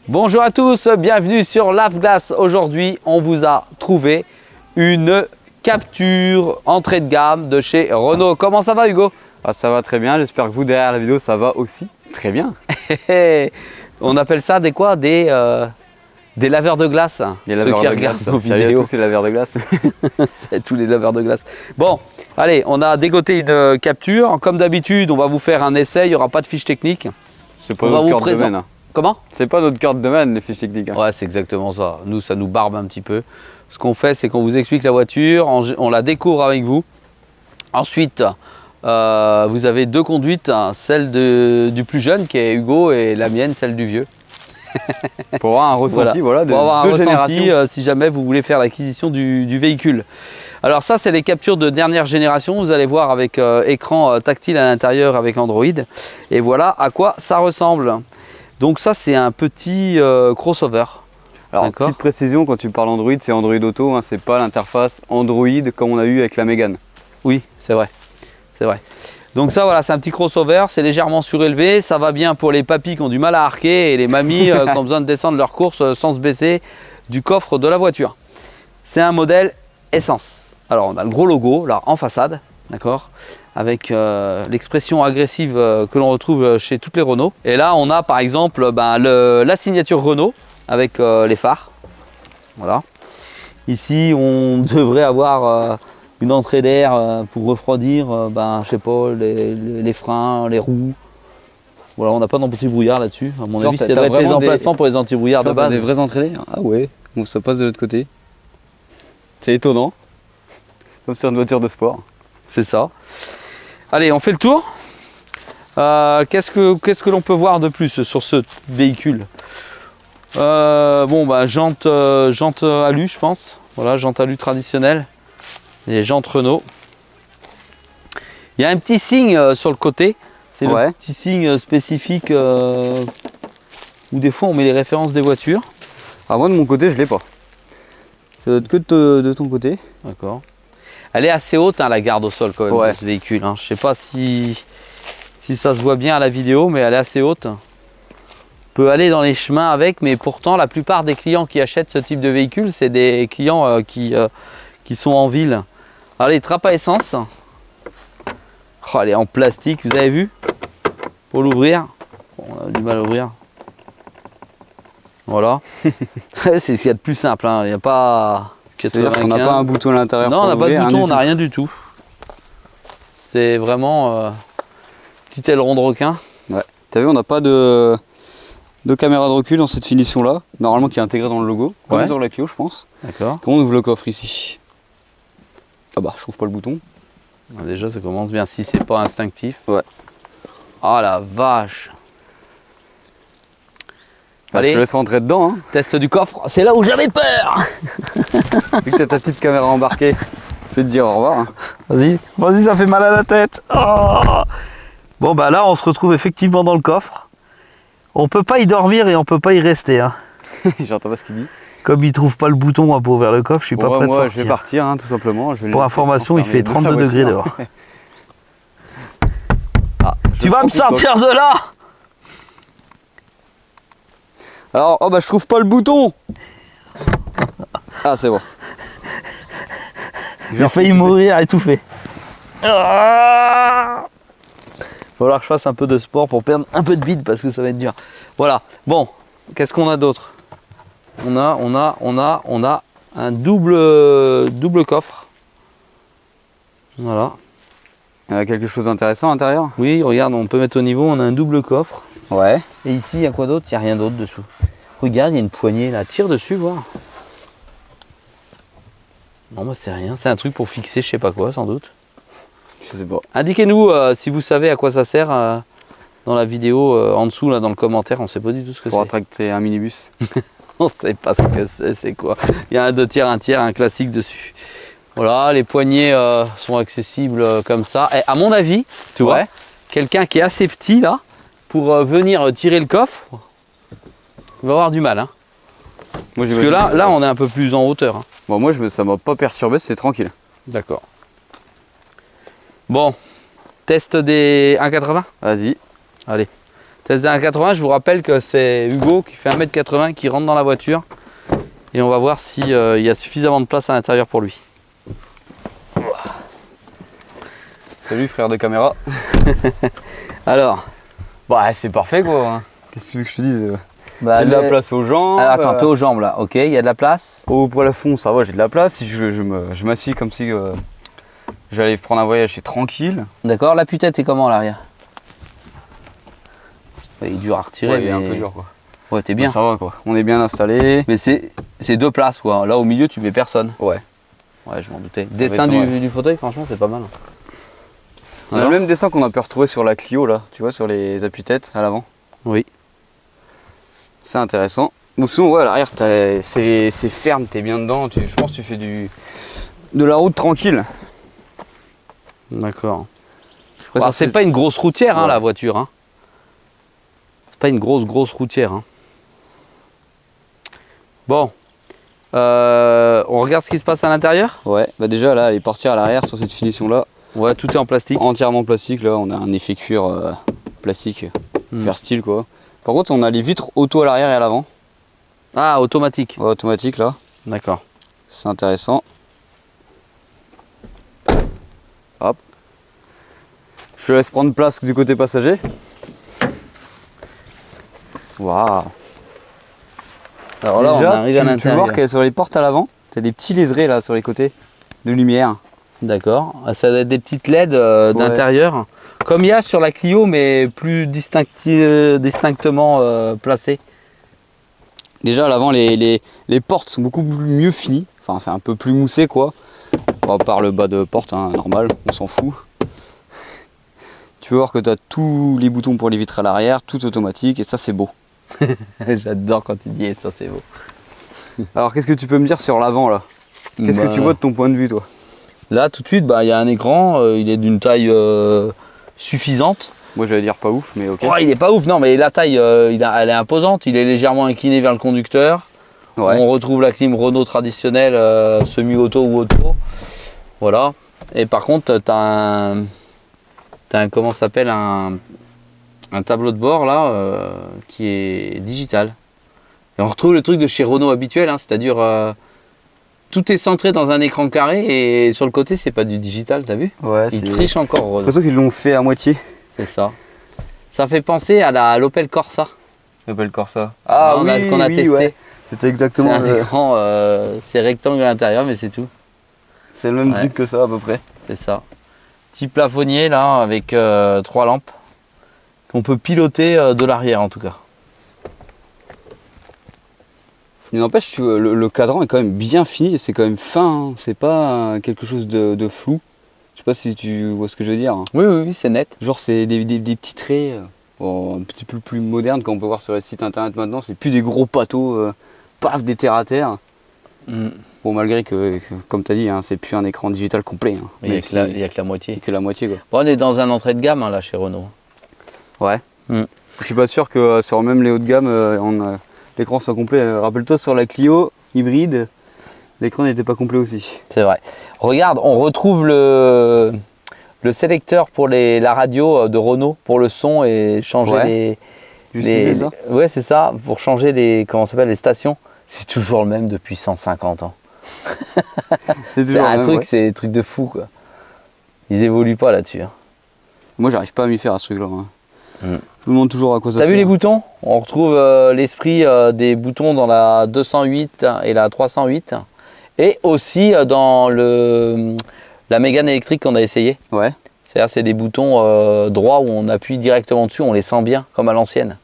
Bonjour à tous, bienvenue sur Lave-Glace. Aujourd'hui, on vous a trouvé une capture entrée de gamme de chez Renault. Comment ça va, Hugo? Ah, ça va très bien, j'espère que vous derrière la vidéo ça va aussi très bien. On appelle ça des quoi? Des laveurs de glace. Des laveurs de glace. Salut à tous les laveurs de glace. Tous les laveurs de glace. Bon, allez, on a dégoté une capture. Comme d'habitude, on va vous faire un essai, il n'y aura pas de fiche technique. C'est pas notre cœur de domaine. Hein. Comment? C'est pas notre cœur de domaine, les fiches techniques. Hein. Ouais, c'est exactement ça. Nous, ça nous barbe un petit peu. Ce qu'on fait, c'est qu'on vous explique la voiture, on la découvre avec vous. Ensuite, vous avez deux conduites, celle du plus jeune qui est Hugo et la mienne, celle du vieux. Pour avoir un ressenti, voilà, de pour avoir deux un ressenti, générations. si jamais vous voulez faire l'acquisition du véhicule. Alors ça, c'est les captures de dernière génération. Vous allez voir avec écran tactile à l'intérieur avec Android. Et voilà à quoi ça ressemble. Donc ça, c'est un petit crossover. Alors, petite précision, quand tu parles Android, c'est Android Auto, hein, c'est pas l'interface Android comme on a eu avec la Mégane. Oui, c'est vrai. C'est vrai. Donc ça, voilà, c'est un petit crossover, c'est légèrement surélevé. Ça va bien pour les papis qui ont du mal à arquer et les mamies qui ont besoin de descendre leur course sans se baisser du coffre de la voiture. C'est un modèle essence. Alors, on a le gros logo, là, en façade, d'accord, avec l'expression agressive que l'on retrouve chez toutes les Renault. Et là, on a par exemple la signature Renault avec les phares. Voilà. Ici, on devrait avoir une entrée d'air pour refroidir, je sais pas, les freins, les roues. Voilà, on n'a pas d'anti-brouillard là-dessus. À mon avis, ça doit être les emplacements pour les anti-brouillards de base. Des vraies entrées d'air. Ah ouais, bon, ça passe de l'autre côté. C'est étonnant. Comme sur une voiture de sport. C'est ça. Allez, on fait le tour. Qu'est-ce que l'on peut voir de plus sur ce véhicule? Jante alu, je pense. Voilà, jante alu traditionnelle. Les jantes Renault. Il y a un petit signe sur le côté. C'est le petit signe spécifique où des fois on met les références des voitures. Ah, moi de mon côté, je l'ai pas. C'est que de ton côté. D'accord. Elle est assez haute, hein, la garde au sol quand même, de ce véhicule. Hein. Je sais pas si ça se voit bien à la vidéo, mais elle est assez haute. On peut aller dans les chemins avec, mais pourtant la plupart des clients qui achètent ce type de véhicule, c'est des clients qui sont en ville. Allez, trappe à essence. Oh, elle est en plastique, vous avez vu? Pour l'ouvrir, on a du mal à ouvrir. Voilà. C'est ce qu'il y a de plus simple, hein. Il n'y a pas... C'est-à-dire qu'on n'a pas un bouton à l'intérieur. Non, on n'a pas de bouton, on n'a rien du tout. C'est vraiment petit aileron de requin. Ouais. T'as vu, on n'a pas de caméra de recul dans cette finition-là, normalement qui est intégrée dans le logo, comme sur la Clio, je pense. D'accord. Comment on ouvre le coffre ici? Ah bah, je trouve pas le bouton. Déjà, ça commence bien, si c'est pas instinctif. Ouais. Ah la vache. Allez, je te laisse rentrer dedans. Hein. Test du coffre, c'est là où j'avais peur. Vu que tu as ta petite caméra embarquée, je vais te dire au revoir. Hein. Vas-y, ça fait mal à la tête. Oh. Bon, bah là, on se retrouve effectivement dans le coffre. On peut pas y dormir et on peut pas y rester. Hein. J'entends pas ce qu'il dit. Comme il trouve pas le bouton pour ouvrir le coffre, je suis pas prêt de sortir. Je vais partir, hein, tout simplement. Pour information, il fait 32 degrés dehors. Tu vas me sortir de là! Alors, oh bah je trouve pas le bouton. Ah, c'est bon. J'ai failli mourir étouffé. Il va falloir que je fasse un peu de sport pour perdre un peu de bide parce que ça va être dur. Voilà. Bon, qu'est-ce qu'on a d'autre? On a un double coffre. Voilà. Il y a quelque chose d'intéressant à l'intérieur? Oui, regarde, on peut mettre au niveau, on a un double coffre. Ouais. Et ici, il y a quoi d'autre? Il n'y a rien d'autre dessous. Regarde, il y a une poignée là. Tire dessus, voir. Non, moi, c'est rien. C'est un truc pour fixer, je sais pas quoi, sans doute. Je sais pas. Indiquez-nous si vous savez à quoi ça sert dans la vidéo en dessous, là, dans le commentaire. On sait pas du tout ce que c'est. Pour tracter un minibus. On sait pas ce que c'est quoi. Il y a un 2 tiers, 1 tiers, un classique dessus. Voilà, les poignées sont accessibles comme ça. Et à mon avis, tu vois, quelqu'un qui est assez petit là, pour venir tirer le coffre, il va avoir du mal. Hein. Moi, parce que là, on est un peu plus en hauteur. Hein. Bon, moi, ça m'a pas perturbé, c'est tranquille. D'accord. Bon, Test des 1,80. Vas-y. Allez. Test des 1,80. Je vous rappelle que c'est Hugo qui fait 1m80 qui rentre dans la voiture. Et on va voir s'il y a suffisamment de place à l'intérieur pour lui. Salut frère de caméra. Alors. Bah c'est parfait quoi. Qu'est-ce que tu veux que je te dise? Bah, j'ai de la place aux jambes. Alors attends, t'es aux jambes là, ok, il y a de la place. Au plafond, ça va, j'ai de la place. Si je m'assieds comme si j'allais prendre un voyage, c'est tranquille. D'accord, la putette est comment à l'arrière? Il est dur à retirer, Ouais, mais... il est un peu dur quoi. Ouais, t'es bien. Bah, ça va quoi, on est bien installé. Mais c'est 2 places quoi, là au milieu tu mets personne. Ouais. Ouais, je m'en doutais. Ça Dessin va être du fauteuil, franchement, c'est pas mal. On a le même dessin qu'on a pu retrouver sur la Clio là, tu vois, sur les appuis-têtes à l'avant. Oui. C'est intéressant. Bon, sinon, ouais, à l'arrière, c'est ferme, t'es bien dedans. Je pense que tu fais de la route tranquille. D'accord. Après, Alors, c'est pas une grosse routière, hein, Ouais. la voiture. Hein. C'est pas une grosse routière. Hein. Bon. On regarde ce qui se passe à l'intérieur? Ouais, bah déjà là, les portières à l'arrière sur cette finition là, Ouais, tout est en plastique. entièrement plastique. Là, on a un effet cuir plastique, faire style quoi. Par contre, on a les vitres auto à l'arrière et à l'avant. Ah, automatique. Ouais, automatique là. D'accord. C'est intéressant. Hop. Je te laisse prendre place du côté passager. Waouh. Alors là, on Déjà, arrive à tu vas l'intérieur. voir que sur les portes à l'avant, tu as des petits liserés là sur les côtés de lumière. D'accord. Ça doit être des petites LED d'intérieur. Comme il y a sur la Clio, mais plus distinctement placées. Déjà à l'avant, les portes sont beaucoup mieux finies. Enfin, c'est un peu plus moussé quoi. Bon, à part le bas de porte, hein, normal, on s'en fout. Tu peux voir que tu as tous les boutons pour les vitres à l'arrière, tout automatique et ça c'est beau. J'adore quand il dit ça, c'est beau. Alors qu'est-ce que tu peux me dire sur l'avant là? Qu'est-ce que tu vois de ton point de vue toi? Là, tout de suite, bah, il y a un écran, il est d'une taille suffisante. Moi j'allais dire pas ouf, mais ok. Oh, il est pas ouf, non, mais la taille, elle est imposante. Il est légèrement incliné vers le conducteur. Ouais. On retrouve la clim Renault traditionnelle, semi-auto ou auto. Voilà. Et par contre, tu as comment ça s'appelle, un tableau de bord là, qui est digital. Et on retrouve le truc de chez Renault habituel, hein, c'est-à-dire tout est centré dans un écran carré et sur le côté, c'est pas du digital, t'as vu? Ouais, Ils trichent encore, J'ai Renault. l'impression qu'ils l'ont fait à moitié. C'est ça. Ça fait penser à l'Opel Corsa. L'Opel Corsa. Qu'on a testé. Ouais. C'était C'est exactement un écran, c'est rectangle à l'intérieur, mais c'est tout. C'est le même Ouais. truc que ça à peu près. C'est ça. Petit plafonnier là, avec 3 lampes, qu'on peut piloter de l'arrière en tout cas. Mais n'empêche, le cadran est quand même bien fini, c'est quand même fin, hein. C'est pas quelque chose de flou. Je sais pas si tu vois ce que je veux dire. Hein. Oui, c'est net. Genre c'est des petits traits un petit peu plus modernes qu'on peut voir sur les sites internet maintenant. C'est plus des gros pâteaux, paf, des terre à terre. Bon, malgré que comme tu as dit, hein, c'est plus un écran digital complet. Hein. Il n'y a que la moitié. Que la moitié quoi. Bon, on est dans un entrée de gamme hein, là chez Renault. Ouais. Mm. Je suis pas sûr que sur même les hauts de gamme, l'écran soit complet. Rappelle-toi sur la Clio hybride, l'écran n'était pas complet aussi. C'est vrai. Regarde, on retrouve le sélecteur pour la radio de Renault pour le son et changer C'est ça. Ouais, c'est ça, pour changer les stations. C'est toujours le même depuis 150 ans. C'est C'est toujours un le même, truc, ouais. c'est des trucs de fou quoi. Ils évoluent pas là-dessus. Hein. Moi, j'arrive pas à m'y faire à ce truc-là. Hein. Mm. Je me demande toujours à quoi ça T'as sert. vu les boutons? On retrouve l'esprit des boutons dans la 208 et la 308 et aussi dans la Mégane électrique qu'on a essayé. Ouais. C'est-à-dire c'est des boutons droits où on appuie directement dessus, on les sent bien comme à l'ancienne.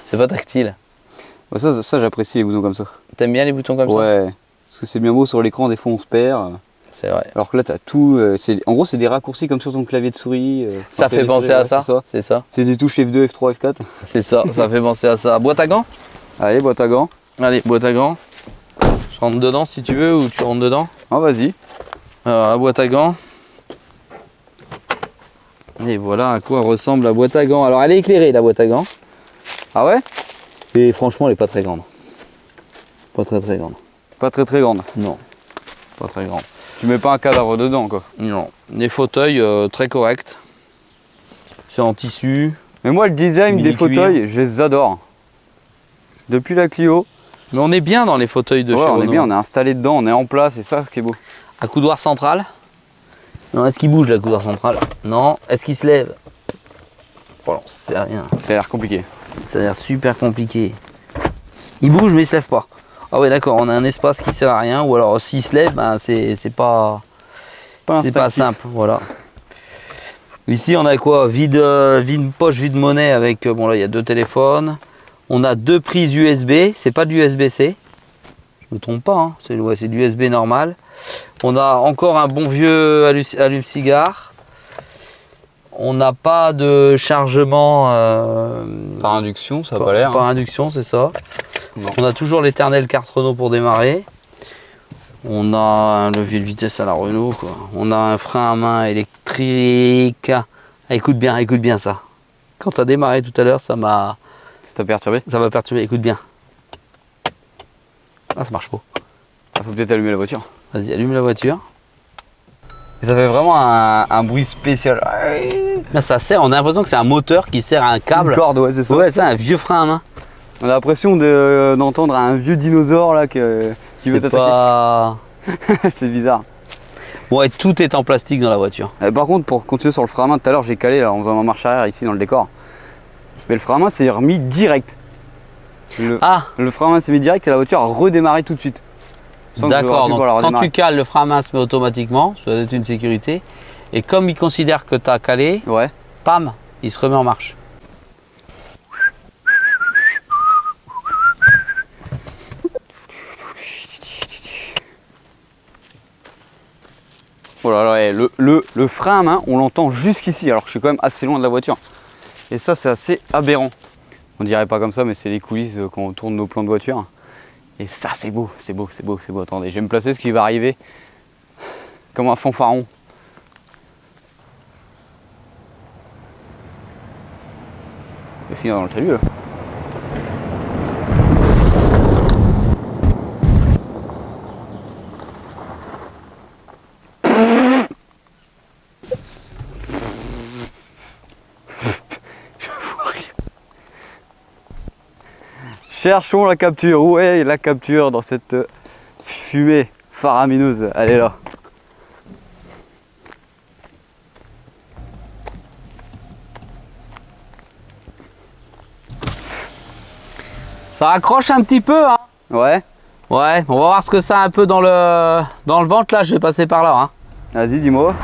C'est pas tactile. Bah, ça j'apprécie les boutons comme ça. T'aimes bien les boutons comme ça? Ouais. Parce que c'est bien beau sur l'écran, des fois on se perd. C'est vrai. Alors que là, t'as tout. En gros, c'est des raccourcis comme sur ton clavier de souris. Ça fait penser à ça. C'est ça. C'est des touches F2, F3, F4. C'est ça. Ça fait penser à ça. Boîte à gants? Allez, boîte à gants. Allez, boîte à gants. Je rentre dedans si tu veux ou tu rentres dedans. Ah, vas-y. Alors, la boîte à gants. Et voilà à quoi ressemble la boîte à gants. Alors, elle est éclairée, la boîte à gants. Ah ouais? Et franchement, elle est pas très grande. Pas très grande. Pas très grande. Non. Pas très grande. Tu mets pas un cadavre dedans, quoi. Non. Les fauteuils très corrects. C'est en tissu. Mais moi, le design des Mini cuir. fauteuils, je les adore. Depuis la Clio, Mais on est bien dans les fauteuils de ouais, chez on est Renault. bien, on est installé dedans, on est en place, et ça qui est beau. Un coudoir central. Non, est-ce qu'il bouge, la coudoir centrale? Non. Est-ce qu'il se lève? Bon, c'est rien. Ça a l'air compliqué. Ça a l'air super compliqué. Il bouge, mais il se lève pas. Ah ouais, d'accord, on a un espace qui sert à rien. Ou alors, s'il se lève, ben, c'est pas Instinctif. simple. Voilà. Ici, on a quoi? Vide poche, vide monnaie avec. Bon, là, il y a 2 téléphones. On a 2 prises USB. C'est pas du USB-C. Je me trompe pas, hein. C'est du USB normal. On a encore un bon vieux allume-cigare. On n'a pas de chargement Par induction, ça a pas l'air. par induction, c'est ça. Non. On a toujours l'éternelle carte Renault pour démarrer. On a un levier de vitesse à la Renault, quoi. On a un frein à main électrique. Ah, écoute bien ça. Quand tu as démarré tout à l'heure, ça m'a perturbé. perturbé. Écoute bien. Ah, ça marche pas. Il faut peut-être allumer la voiture. Vas-y, allume la voiture. Et ça fait vraiment un bruit spécial. Là, ça sert, on a l'impression que c'est un moteur qui sert à un câble. Une corde, ouais, c'est ça. Ouais, c'est un vieux frein à main. On a l'impression d'entendre un vieux dinosaure là qui veut C'est t'attaquer. pas... C'est bizarre. Bon, et tout est en plastique dans la voiture. Par contre, pour continuer sur le frein à main, tout à l'heure j'ai calé là, en faisant ma marche arrière ici dans le décor. Mais le frein à main s'est remis direct. Ah, Le frein à main s'est mis direct et la voiture a redémarré tout de suite. Sans que je d'accord. aurais pu Donc, pouvoir la quand redémarrer. tu cales, le frein à main se met automatiquement. Ça doit être une sécurité. Et comme il considère que tu as calé, Ouais. pam, il se remet en marche. Oh là là, le frein à main, on l'entend jusqu'ici alors que je suis quand même assez loin de la voiture. Et ça, c'est assez aberrant. On dirait pas comme ça, mais c'est les coulisses quand on tourne nos plans de voiture. Et ça, c'est beau, c'est beau, c'est beau, c'est beau. Attendez, je vais me placer ce qui va arriver comme un fanfaron. Qu'est-ce qu'il y a dans le talus là? Cherchons la capture. Où est la capture dans cette fumée faramineuse? Elle est là. Ça accroche un petit peu, hein. Ouais. Ouais, on va voir ce que ça a un peu dans le ventre là. Je vais passer par là, hein. Vas-y, dis-moi.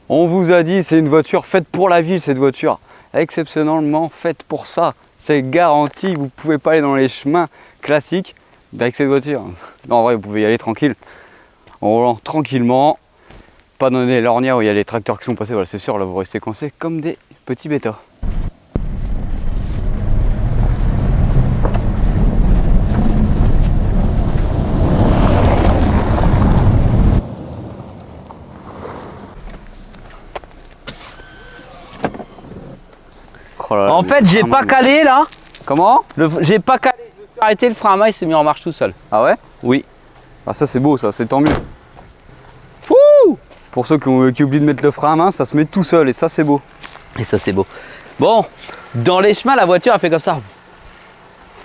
On vous a dit, c'est une voiture faite pour la ville, cette voiture. Exceptionnellement faite pour ça. C'est garanti, vous ne pouvez pas aller dans les chemins classiques avec cette voiture. Non, en vrai, vous pouvez y aller tranquille. En roulant tranquillement. Pas dans les lornières où il y a les tracteurs qui sont passés. Voilà, c'est sûr, là, vous restez coincés comme des petits bêtas. Oh là là, En le fait, j'ai frein à pas main. calé là. Comment? J'ai pas calé. Je me suis arrêté, le frein à main, il s'est mis en marche tout seul. Ah ouais? Oui. Ah ça c'est beau, ça, c'est tant mieux. Wouh! Pour ceux qui oublient de mettre le frein à main, ça se met tout seul et ça c'est beau. Et ça, c'est beau. Bon, dans les chemins, la voiture, elle fait comme ça.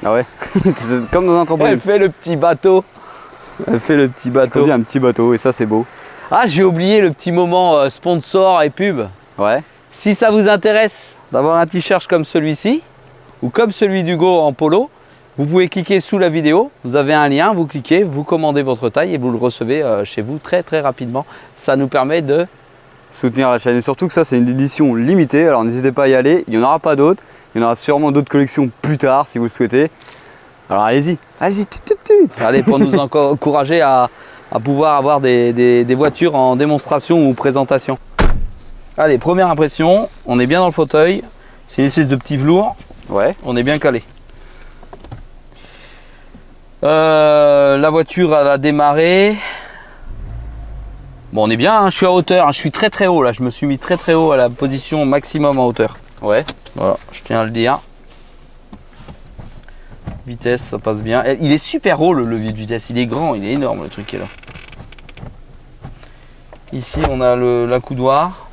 Ah ouais? C'est comme dans un Elle trampoline. fait le petit bateau. Elle fait le petit Je bateau. conduis un petit bateau et ça c'est beau. Ah, j'ai oublié le petit moment sponsor et pub. Ouais. Si ça vous intéresse d'avoir un t-shirt comme celui-ci, ou comme celui d'Hugo en polo, vous pouvez cliquer sous la vidéo, vous avez un lien, vous cliquez, vous commandez votre taille et vous le recevez chez vous très très rapidement. Ça nous permet de... Soutenir la chaîne et surtout que ça c'est une édition limitée, alors n'hésitez pas à y aller, il n'y en aura pas d'autres. Il y en aura sûrement d'autres collections plus tard si vous le souhaitez. Alors allez-y, allez-y. Allez, pour nous encourager à pouvoir avoir des voitures en démonstration ou présentation. Allez, première impression, on est bien dans le fauteuil, c'est une espèce de petit velours, Ouais. on est bien calé. La voiture elle a démarré. Bon, on est bien, hein, je suis à hauteur, hein, je suis très très haut là, je me suis mis très très haut à la position maximum en hauteur. Ouais. Voilà, je tiens à le dire. Vitesse, ça passe bien. Il est super haut le levier de vitesse, il est grand, il est énorme le truc qui est là. Ici on a la coudoir.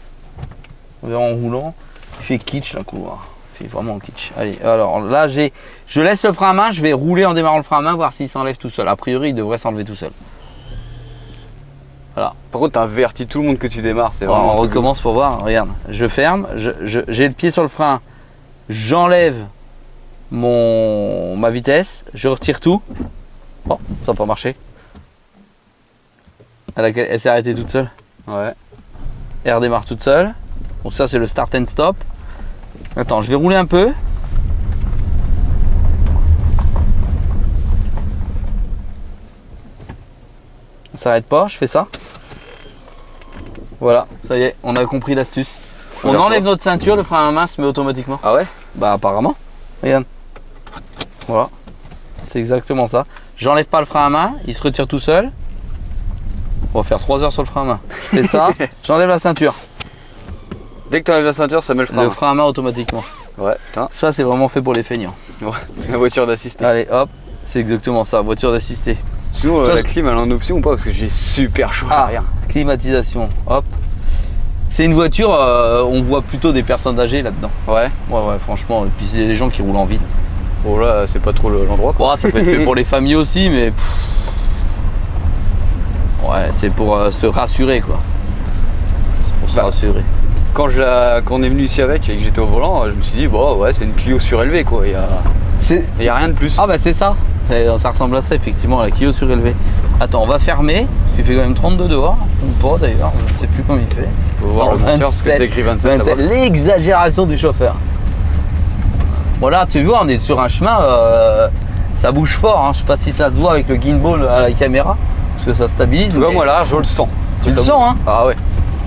On verra en roulant. Il fait kitsch la couloir. Il fait vraiment kitsch. Allez, alors là je laisse le frein à main, je vais rouler en démarrant le frein à main, voir s'il s'enlève tout seul. A priori il devrait s'enlever tout seul. Voilà. Par contre, t'avertis tout le monde que tu démarres. C'est Alors, vraiment. on recommence pour voir. Regarde, je ferme, j'ai le pied sur le frein, j'enlève ma vitesse, je retire tout. Bon, ça n'a pas marché. Elle s'est arrêtée toute seule. Ouais. Elle redémarre toute seule. Donc ça c'est le start and stop. Attends, je vais rouler un peu. Ça s'arrête pas, je fais ça. Voilà, ça y est, on a compris l'astuce. On enlève notre ceinture, le frein à main se met automatiquement. Ah ouais? Bah apparemment. Regarde. Voilà. C'est exactement ça. J'enlève pas le frein à main, il se retire tout seul. On va faire 3 heures sur le frein à main. Je fais ça, j'enlève la ceinture. Dès que tu enlèves la ceinture, ça met le frein. Le frein à main automatiquement. Ouais, putain. Ça c'est vraiment fait pour les feignants. Ouais, la voiture d'assisté. Allez hop, c'est exactement ça, voiture d'assisté. Sinon, Toi, la clim, elle est en option ou pas? Parce que j'ai super chaud. Ah, rien. Climatisation, hop. C'est une voiture, on voit plutôt des personnes âgées là-dedans. Ouais. Ouais, franchement. Et puis c'est les gens qui roulent en ville. Bon, là, c'est pas trop l'endroit quoi. Bon, ça peut être fait pour les familles aussi, mais. Ouais, c'est pour se rassurer quoi. C'est pour se rassurer. Quand on est venu ici avec et que j'étais au volant, je me suis dit, bon, ouais, c'est une Clio surélevée quoi. Il y a rien de plus. Ah, bah c'est ça. Ça ressemble à ça, effectivement, la Clio surélevée. Attends, on va fermer. Il fait quand même 32 dehors, ou pas d'ailleurs, je ne sais plus combien il fait. Faut voir le monteur parce que c'est écrit 27 là-bas. L'exagération du chauffeur. Bon là, tu vois, on est sur un chemin, ça bouge fort. Hein. Je sais pas si ça se voit avec le gimbal à la caméra, parce que ça stabilise. Tu vois, moi là, je le sens. Tu le sens, hein? Ah ouais.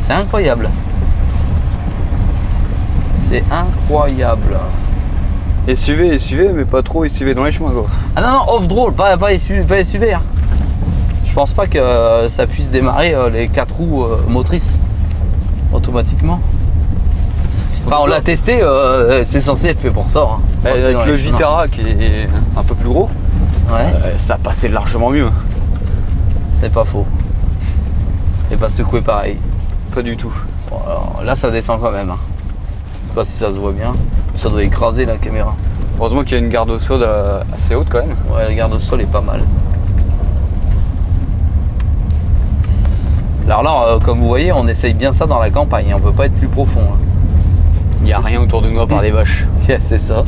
C'est incroyable. C'est incroyable. SUV, mais pas trop SUV dans les chemins quoi. Ah non, off-road, pas SUV. Hein. Je pense pas que ça puisse démarrer les 4 roues motrices automatiquement. Enfin, on l'a testé, c'est censé être fait pour ça. Hein. Avec le Vitara qui est un peu plus gros, ouais. Ça passait largement mieux. C'est pas faux. Et pas secoué pareil. Pas du tout. Bon, alors, là, ça descend quand même. Hein. Je sais pas si ça se voit bien. Ça doit écraser la caméra. Heureusement qu'il y a une garde au sol assez haute quand même. Ouais, la garde au sol est pas mal. Alors là, comme vous voyez, on essaye bien ça dans la campagne. On peut pas être plus profond. Hein. Il n'y a rien autour de nous à part des vaches. Yeah, c'est ça.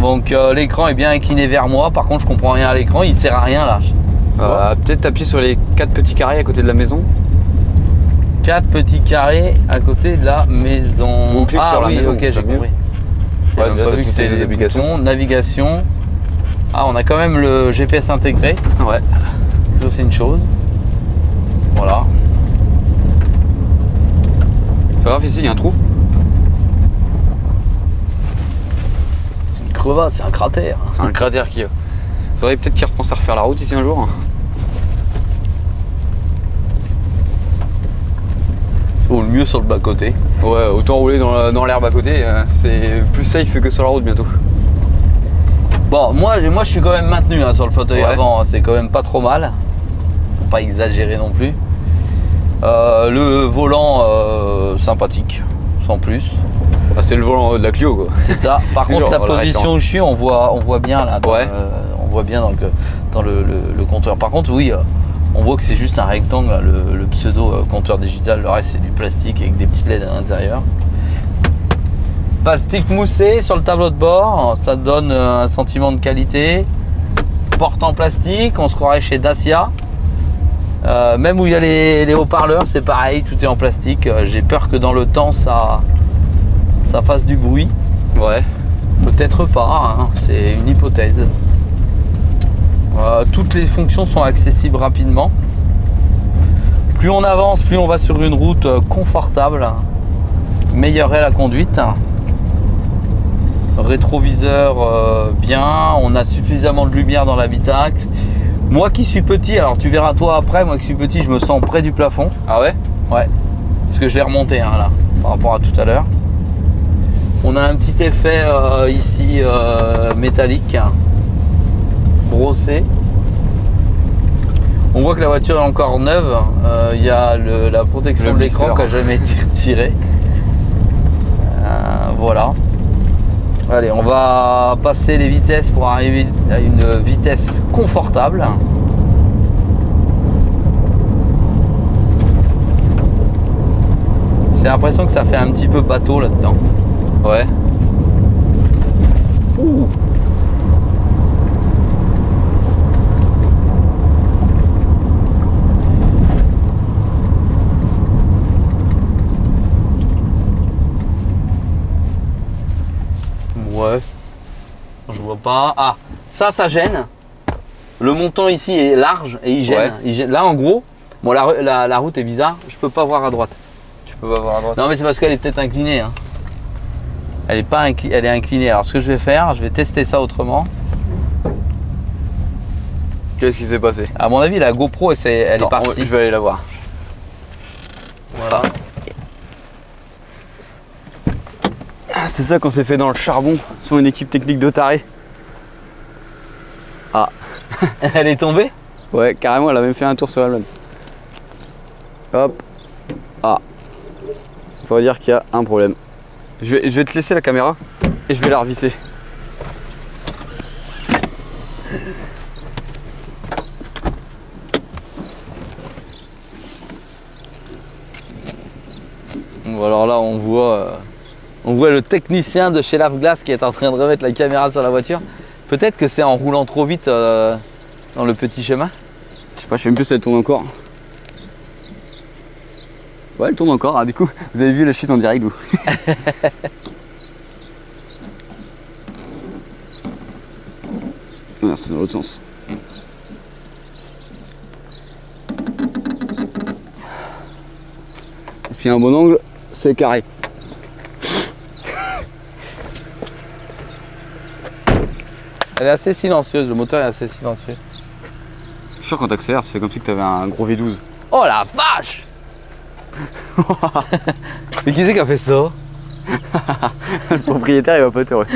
Donc l'écran est bien incliné vers moi. Par contre, je comprends rien à l'écran. Il sert à rien là. Peut-être appuyer sur les 4 petits carrés à côté de la maison. 4 petits carrés à côté de la maison. On clique sur la maison, ok, j'ai compris. Ouais, J'avais pas vu que c'était des applications. Navigation. Ah, on a quand même le GPS intégré. Ouais. Ça, c'est une chose. Voilà. Fais grave, ici, il y a un trou. C'est une crevasse, c'est un cratère. C'est un cratère qu'il y a. Faudrait peut-être qu'ils repensent à refaire la route ici un jour. Ou le mieux sur le bas-côté. Ouais, autant rouler dans l'herbe à côté, c'est plus safe que sur la route bientôt. Bon, moi je suis quand même maintenu hein, sur le fauteuil avant, c'est quand même pas trop mal. Faut pas exagérer non plus. Le volant sympathique, sans plus. Ah, c'est le volant de la Clio quoi. C'est ça. Par contre, la position où je suis, on voit bien là. On voit bien dans le compteur. Par contre, oui. On voit que c'est juste un rectangle, là, le pseudo compteur digital, le reste c'est du plastique avec des petits LED à l'intérieur. Plastique moussé sur le tableau de bord, ça donne un sentiment de qualité. Porte en plastique, on se croirait chez Dacia. Même où il y a les haut-parleurs, c'est pareil, tout est en plastique. J'ai peur que dans le temps ça fasse du bruit. Ouais. Peut-être pas, hein, c'est une hypothèse. Toutes les fonctions sont accessibles rapidement. Plus on avance, plus on va sur une route confortable. Meilleure est la conduite. Rétroviseur bien, on a suffisamment de lumière dans l'habitacle. Moi qui suis petit, alors tu verras toi après, moi qui suis petit, je me sens près du plafond. Ah ouais? Ouais, parce que je l'ai remonté hein, là, par rapport à tout à l'heure. On a un petit effet ici métallique. brossé. On voit que la voiture est encore neuve. Il y a la protection Le de l'écran blister. qui n'a jamais été retirée. Voilà. Allez, on va passer les vitesses pour arriver à une vitesse confortable. J'ai l'impression que ça fait un petit peu bateau là-dedans. Ouais. Ouh. Ouais. Je vois pas. Ah, ça gêne. Le montant ici est large et il gêne. Ouais. Il gêne. Là, en gros, bon, la route est bizarre. Je peux pas voir à droite. Tu peux pas voir à droite. Non, mais c'est parce qu'elle est peut-être inclinée. Hein. Elle est pas elle est inclinée. Alors, ce que je vais faire, je vais tester ça autrement. Qu'est-ce qui s'est passé? À mon avis, la GoPro, elle Attends, est partie. je vais aller la voir. Voilà. Ah, c'est ça qu'on s'est fait dans le charbon sur une équipe technique de taré. Elle est tombée. Ouais, carrément, elle a même fait un tour sur elle-même. Hop. Ah. Faut dire qu'il y a un problème. Je vais te laisser la caméra et je vais la revisser. Bon, alors là, on voit le technicien de chez Lave-Glace qui est en train de remettre la caméra sur la voiture. Peut-être que c'est en roulant trop vite dans le petit chemin. Je sais pas, je sais même plus si elle tourne encore. Ouais, elle tourne encore. Ah, du coup, vous avez vu la chute en direct, vous. Ah, c'est dans l'autre sens. S'il y a un bon angle, c'est carré. Elle est assez silencieuse, le moteur est assez silencieux. Je suis sûr quand t'accélères, ça fait comme si tu avais un gros V12. Oh la vache. Mais qui c'est qui a fait ça? Le propriétaire, il va pas être heureux.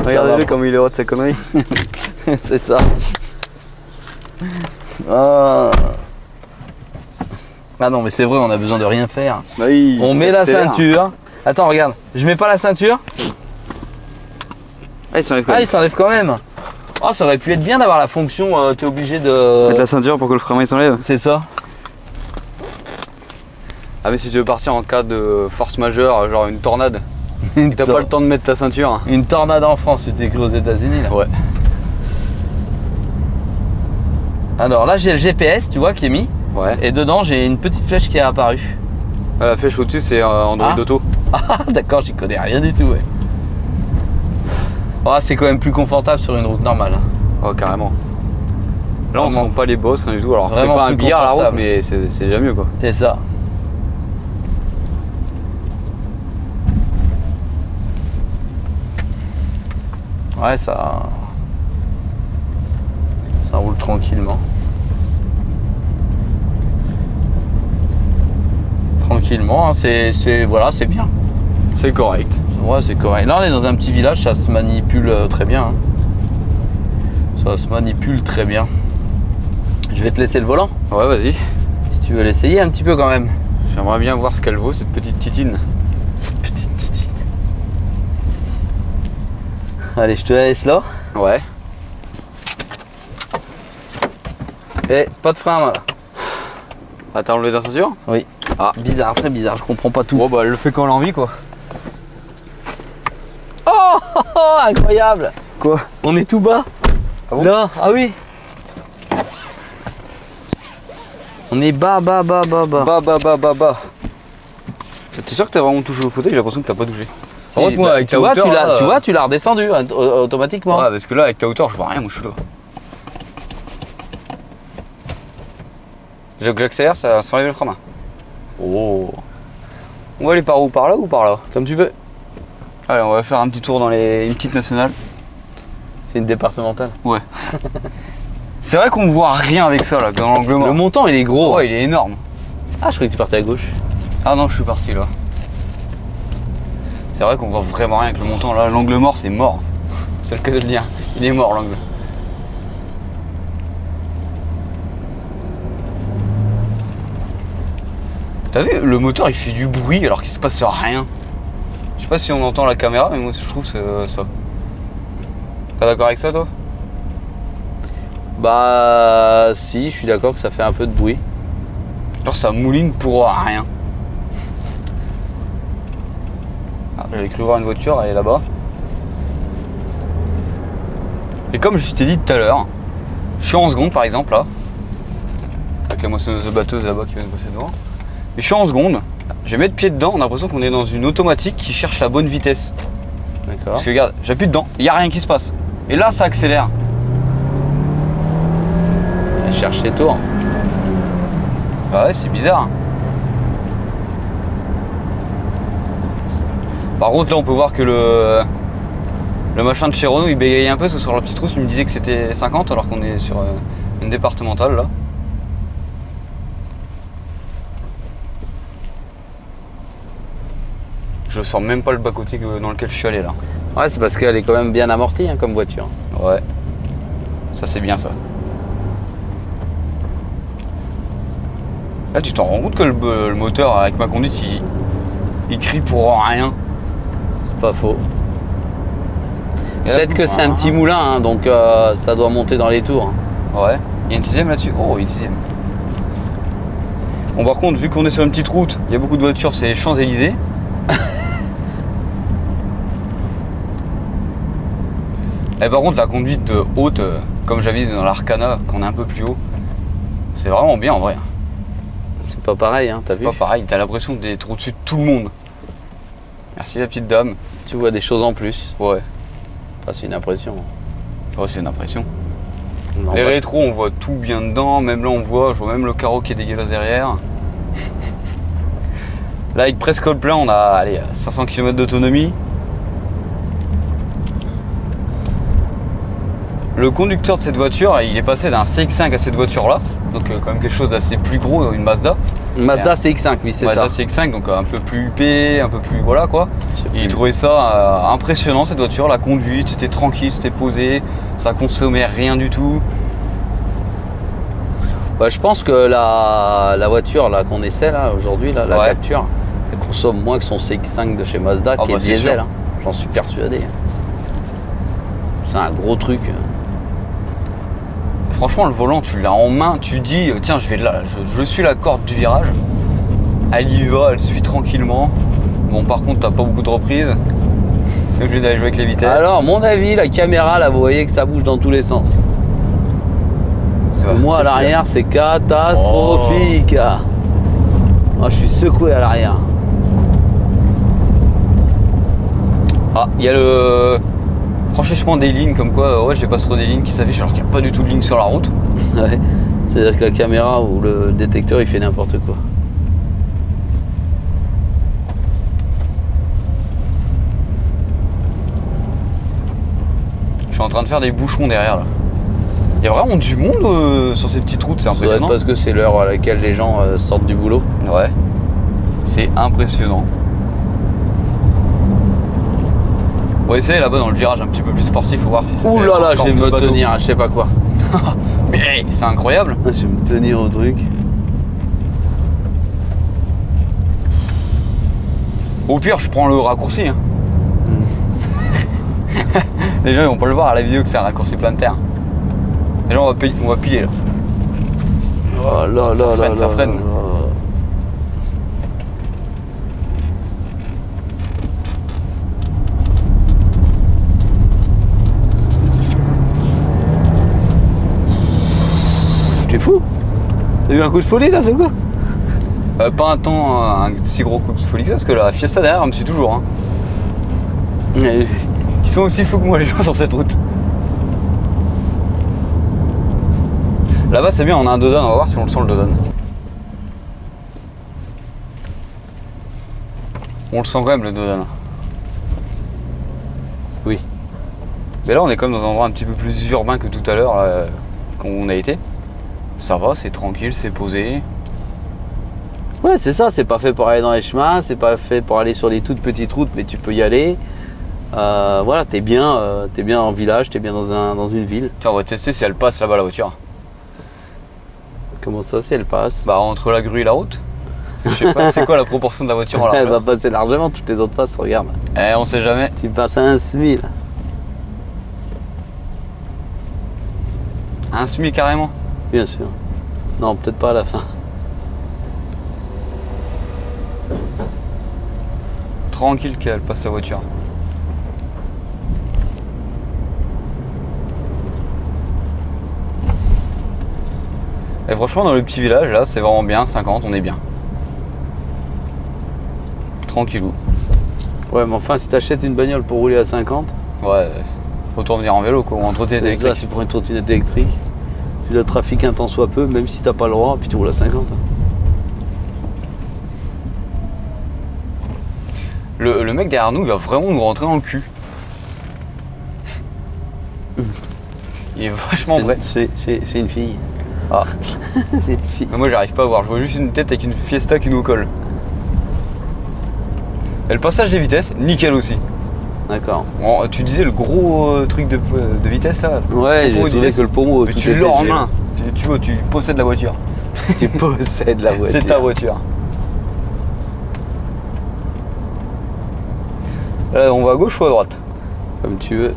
Regardez-le comme il est heureux de sa connerie. C'est ça. Ah. Ah non, mais c'est vrai, on a besoin de rien faire. Bah oui, On met la t'accélères. ceinture. Attends, regarde, je mets pas la ceinture. Ah, il s'enlève quand Ah, même. il s'enlève quand même. Oh, ça aurait pu être bien d'avoir la fonction, t'es obligé de... Mettre la ceinture pour que le frein il s'enlève. C'est ça. Ah, mais si tu veux partir en cas de force majeure, genre une tornade, et t'as pas le temps de mettre ta ceinture. Une tornade en France, tu t'es cru aux États-Unis là. Ouais. Alors là, j'ai le GPS, tu vois, qui est mis. Ouais. Et dedans, j'ai une petite flèche qui est apparue. La flèche au-dessus, c'est Android Ah. Auto. Ah, d'accord, j'y connais rien du tout, ouais. Oh, c'est quand même plus confortable sur une route normale. Hein. Oh, carrément. Là, on Vraiment. sent pas les bosses, rien du tout. Alors, c'est Vraiment pas un plus billard la route, confortable. mais c'est déjà mieux quoi. C'est ça. Ouais, ça roule tranquillement. Tranquillement, hein, voilà, c'est bien. C'est correct. Ouais, c'est correct. Là, on est dans un petit village, ça se manipule très bien. Hein. Ça se manipule très bien. Je vais te laisser le volant, Ouais, vas-y. si tu veux l'essayer un petit peu quand même. J'aimerais bien voir ce qu'elle vaut, cette petite titine. Cette petite titine. Allez, je te la laisse là. Ouais. Et pas de frein là. Ah, t'as enlevé ta ceinture? Oui. Ah. Bizarre, très bizarre, je comprends pas tout. Bon, bah, elle le fait quand elle a envie quoi. Oh, incroyable. Quoi? On est tout bas. Ah bon? Là, ah oui. On est bas. Bah. T'es sûr que t'as vraiment touché au fauteuil? J'ai l'impression que t'as pas touché. Par contre, moi, avec tu ta vois, hauteur, là, tu vois, tu l'as redescendu automatiquement. Ouais, parce que là, avec ta hauteur, je vois rien, moi je suis là. J'accélère, ça s'enlève le frein. Oh, On va aller par où? Par là ou par là? comme tu veux. Allez, on va faire un petit tour dans une petite nationale. C'est une départementale. Ouais. C'est vrai qu'on voit rien avec ça là, dans l'angle mort. Le montant il est gros. Ouais, il est énorme. Ah, je croyais que tu partais à gauche. Ah non, je suis parti là. C'est vrai qu'on voit vraiment rien avec le montant là. L'angle mort, c'est mort. C'est le cas de le dire. Il est mort l'angle. T'as vu, le moteur il fait du bruit alors qu'il se passe rien. Je sais pas si on entend la caméra, mais moi je trouve c'est ça. Pas d'accord avec ça toi? Bah si, je suis d'accord que ça fait un peu de bruit. Genre ça mouline pour rien. Ah, j'avais cru voir une voiture, elle est là-bas. Et comme je t'ai dit tout à l'heure, je suis en seconde par exemple là. Avec la moissonneuse batteuse là-bas qui vient de passer devant. Et je suis en seconde, je vais mettre pied dedans, on a l'impression qu'on est dans une automatique qui cherche la bonne vitesse. D'accord. Parce que regarde, j'appuie dedans, il n'y a rien qui se passe. Et là ça accélère. Elle cherche les tours. Bah ouais, c'est bizarre. Par contre là on peut voir que le machin de chez Renault il bégaye un peu parce que sur la petite route il me disait que c'était 50 alors qu'on est sur une départementale là. Je sens même pas le bas-côté dans lequel je suis allé là. Ouais, c'est parce qu'elle est quand même bien amortie hein, comme voiture. Ouais. Ça c'est bien ça. Là tu t'en rends compte que le moteur avec ma conduite il crie pour rien. C'est pas faux. Et là, Peut-être que c'est un petit moulin, hein, donc ça doit monter dans les tours. Ouais. Il y a une sixième là-dessus. Oh, il y a une sixième. Bon par contre vu qu'on est sur une petite route, il y a beaucoup de voitures, c'est les Champs-Élysées. Et par contre la conduite haute, comme j'avais dit dans l'Arcana, qu'on est un peu plus haut, c'est vraiment bien en vrai. C'est pas pareil, hein, t'as C'est vu? pas pareil, t'as l'impression d'être au-dessus de tout le monde. Merci la petite dame. Tu vois des choses en plus. Ouais, Enfin, c'est une impression. c'est une impression. Non, Les bah, rétros on voit tout bien dedans, même là je vois même le carreau qui est dégueulasse derrière. Là avec presque le plein on a allez, 500 km d'autonomie. Le conducteur de cette voiture, il est passé d'un CX-5 à cette voiture-là, donc quand même quelque chose d'assez plus gros, une Mazda. Une Mazda CX-5, oui, c'est Mazda ça. CX-5, donc un peu plus huppé, un peu plus voilà quoi. Je sais Et il plus. trouvait ça impressionnant cette voiture, la conduite, c'était tranquille, c'était posé, ça consommait rien du tout. Bah, je pense que la voiture là qu'on essaie là aujourd'hui, là, la Ouais. Capture, elle consomme moins que son CX-5 de chez Mazda Ah qui bah, est c'est diesel. sûr. Hein. J'en suis persuadé. C'est un gros truc. Franchement le volant tu l'as en main, tu dis tiens je vais là, je suis la corde du virage. Elle y va, elle suit tranquillement. Bon par contre t'as pas beaucoup de reprises. T'es obligé d'aller jouer avec les vitesses. Alors, mon avis, la caméra là, vous voyez que ça bouge dans tous les sens. Parce que Ouais, moi à c'est l'arrière, c'est catastrophique. Moi, je suis secoué à l'arrière. Ah, il y a le franchissement des lignes comme quoi, ouais, j'ai pas trop des lignes qui s'affichent alors qu'il n'y a pas du tout de lignes sur la route. Ouais. C'est-à-dire que la caméra ou le détecteur, il fait n'importe quoi. Je suis en train de faire des bouchons derrière là. Il y a vraiment du monde sur ces petites routes, c'est Ça doit être impressionnant. parce que c'est l'heure à laquelle les gens sortent du boulot. Ouais, c'est impressionnant. On va essayer là-bas dans le virage un petit peu plus sportif, faut voir si ça Ouh fait là là, je encore vais plus me bateau. tenir à je sais pas quoi. Mais hey, c'est incroyable. Je vais me tenir au truc. Au pire, je prends le raccourci. Hein. Les gens ils vont pas le voir à la vidéo que c'est un raccourci plein de terre. Les gens on va piler là. Oh là là freine, là ça là freine. là. T'es fou? T'as eu un coup de folie là, c'est quoi? Pas un si gros coup de folie que ça, parce que la Fiesta derrière elle me suit toujours. Hein. Ils sont aussi fous que moi les gens sur cette route. Là-bas c'est bien, on a un Dodane, on va voir si on le sent le Dodane. On le sent quand même le Dodane. Oui. Mais là on est comme dans un endroit un petit peu plus urbain que tout à l'heure quand on a été. Ça va, c'est tranquille, c'est posé. Ouais, c'est ça, c'est pas fait pour aller dans les chemins, c'est pas fait pour aller sur les toutes petites routes, mais tu peux y aller. Voilà, t'es bien en village, t'es bien dans une ville. Tiens, on va tester si elle passe là-bas la voiture. Comment ça, si elle passe? Bah entre la grue et la route. Je sais pas, c'est quoi la proportion de la voiture en largeur? Elle va passer largement, toutes les autres passes, regarde. On sait jamais. Tu passes à un SMIC. Un SMIC carrément? Bien sûr. Non, peut-être pas à la fin. Tranquille qu'elle passe la voiture. Et franchement dans le petit village là c'est vraiment bien, 50 on est bien. Tranquillou. Ouais, mais enfin, si t'achètes une bagnole pour rouler à 50, Ouais, autant venir en vélo quoi, ou en trottinette c'est ça, électrique. tu prends une trottinette électrique, puis le trafic un temps soit peu, même si t'as pas le droit, puis tu roules à 50. Le mec derrière nous il va vraiment nous rentrer dans le cul. Il est vachement vrai. C'est une fille. Ah. C'est une fille. Mais moi j'arrive pas à voir, je vois juste une tête avec une Fiesta qui nous colle. Et le passage des vitesses, nickel aussi. D'accord. Bon, tu disais le gros truc de vitesse là. Ouais, j'ai trouvé que le pommeau, Mais tout tu était l'as en gelé. main. Tu vois, tu possèdes la voiture. Tu possèdes la voiture. C'est ta voiture. Là, on va à gauche ou à droite? Comme tu veux.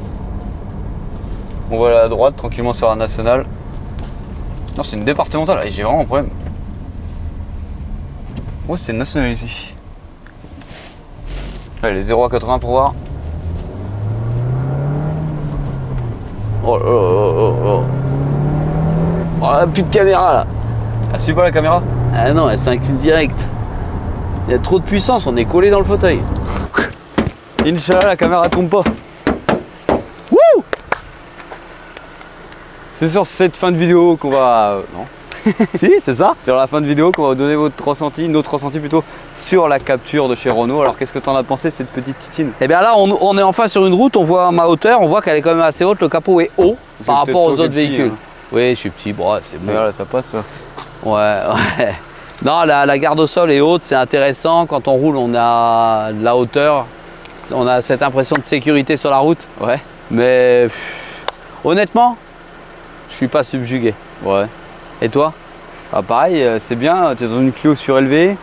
On va aller à droite, tranquillement sur la nationale. Non, c'est une départementale. Et j'ai vraiment un problème. Ouais, c'est une nationale ici. Allez, 0 à 80 pour voir. Oh là là oh, oh, oh. Oh là, plus de caméra là. Elle suit pas la caméra? Ah non, elle s'incline direct. Il y a trop de puissance, on est collé dans le fauteuil. Inch'Allah, la caméra tombe pas. Wouh! C'est sur cette fin de vidéo qu'on va... non. Si, c'est ça. Sur la fin de vidéo qu'on va vous donner votre ressenti, notre ressenti plutôt, sur la capture de chez Renault. Alors qu'est-ce que t'en as pensé cette petite titine? Et bien là, on est enfin sur une route, on voit ma hauteur, on voit qu'elle est quand même assez haute, le capot est haut par peut-être rapport aux toi autres qui es petit, véhicules. hein. Oui, je suis petit, bon, c'est bon. Regarde, là, ça passe là. Ouais. Non, la garde au sol est haute, c'est intéressant. Quand on roule, on a de la hauteur. On a cette impression de sécurité sur la route. Ouais. Mais honnêtement, je suis pas subjugué. Ouais. Et toi? Ah pareil, c'est bien, tu es dans une Clio surélevée,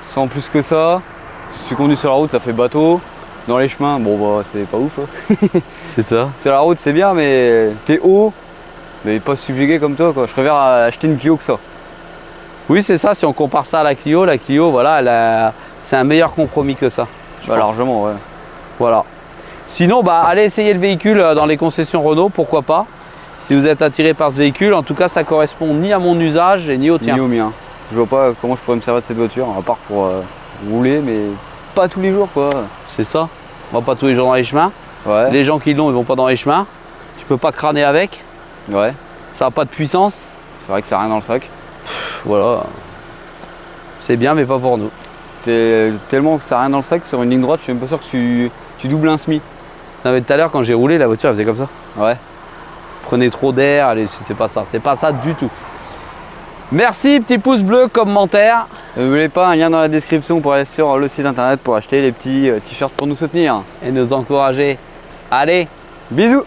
sans plus que ça. Si tu conduis sur la route, ça fait bateau. Dans les chemins, bon bah c'est pas ouf. Hein. C'est ça. Sur la route, c'est bien, mais t'es haut, mais pas subjugué comme toi quoi. Je préfère acheter une Clio que ça. Oui, c'est ça. Si on compare ça à la Clio, voilà, c'est un meilleur compromis que ça. Bah, largement, ouais. Voilà. Sinon, bah, allez essayer le véhicule dans les concessions Renault, pourquoi pas. Si vous êtes attiré par ce véhicule, en tout cas, ça correspond ni à mon usage et ni au tien. Ni au mien. Je vois pas comment je pourrais me servir de cette voiture, à part pour rouler, mais pas tous les jours quoi. C'est ça. On va pas tous les jours dans les chemins. Ouais. Les gens qui l'ont, ils vont pas dans les chemins. Tu peux pas crâner avec. Ouais. Ça n'a pas de puissance. C'est vrai que ça n'a rien dans le sac. Voilà. C'est bien, mais pas pour nous. Tellement ça n'a rien dans le sac, sur une ligne droite, je suis même pas sûr que tu doubles un SMI. Non, mais tout à l'heure, quand j'ai roulé, la voiture, elle faisait comme ça. Ouais. Prenez trop d'air, allez, c'est pas ça. C'est pas ça du tout. Merci, petit pouce bleu, commentaire. N'oubliez pas un lien dans la description pour aller sur le site internet pour acheter les petits t-shirts pour nous soutenir. Et nous encourager. Allez, Bisous.